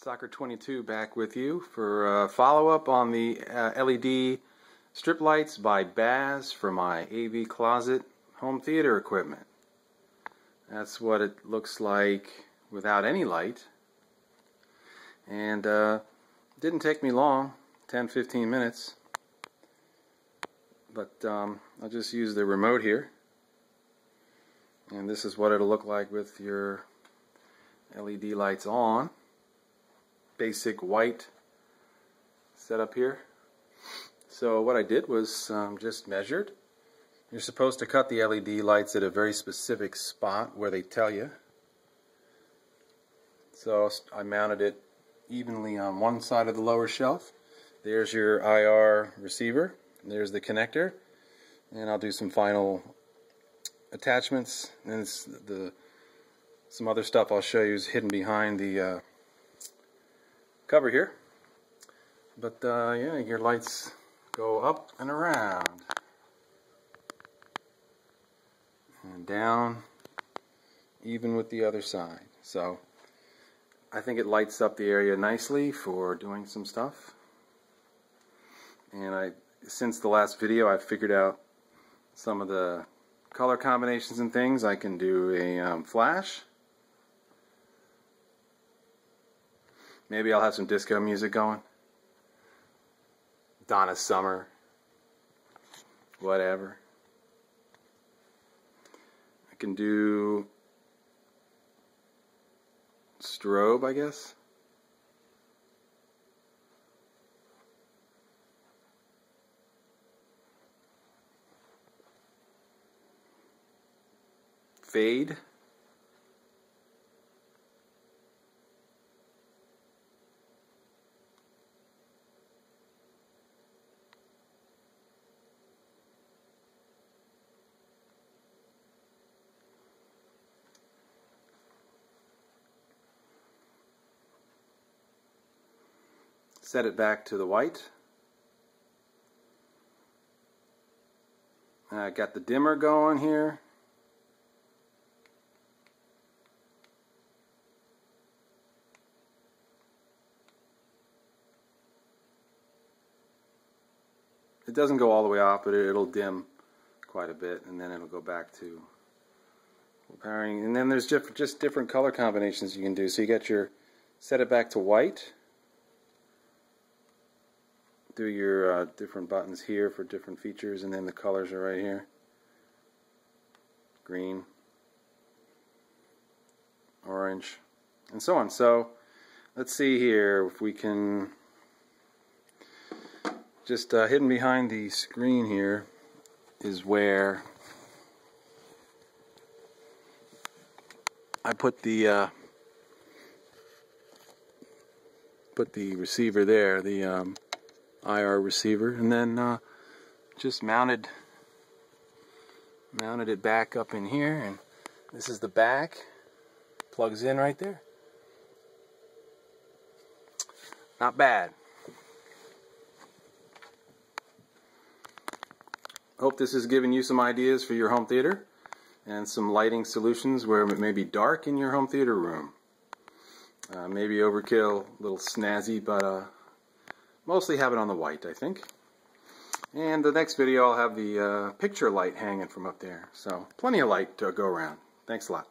Soccer22 back with you for a follow-up on the LED strip lights by Bazz for my AV closet home theater equipment. That's what it looks like without any light, and didn't take me long, 10-15 minutes, but I'll just use the remote here, and this is what it'll look like with your LED lights on. Basic white setup here. So what I did was just measured. You're supposed to cut the LED lights at a very specific spot where they tell you. So I mounted it evenly on one side of the lower shelf. There's your IR receiver. There's the connector. And I'll do some final attachments. And some other stuff I'll show you is hidden behind the cover here. But yeah, your lights go up and around and down, even with the other side. So I think it lights up the area nicely for doing some stuff. And since the last video, I've figured out some of the color combinations and things. I can do a flash. Maybe I'll have some disco music going. Donna Summer. Whatever. I can do strobe, I guess. Fade. Set it back to the white. I got the dimmer going here. It doesn't go all the way off, but it'll dim quite a bit, and then it'll go back to powering. And then there's just different color combinations you can do. So you got your set it back to white. Do your different buttons here for different features, and then the colors are right here. Green, orange, and so on. So let's see here if we can just hidden behind the screen here is where I put the receiver there, the IR receiver, and then just mounted it back up in here, and this is the back, plugs in right there. Not bad. Hope this has given you some ideas for your home theater and some lighting solutions where it may be dark in your home theater room. Maybe overkill, a little snazzy, but mostly have it on the white, I think. And the next video I'll have the picture light hanging from up there. So plenty of light to go around. Thanks a lot.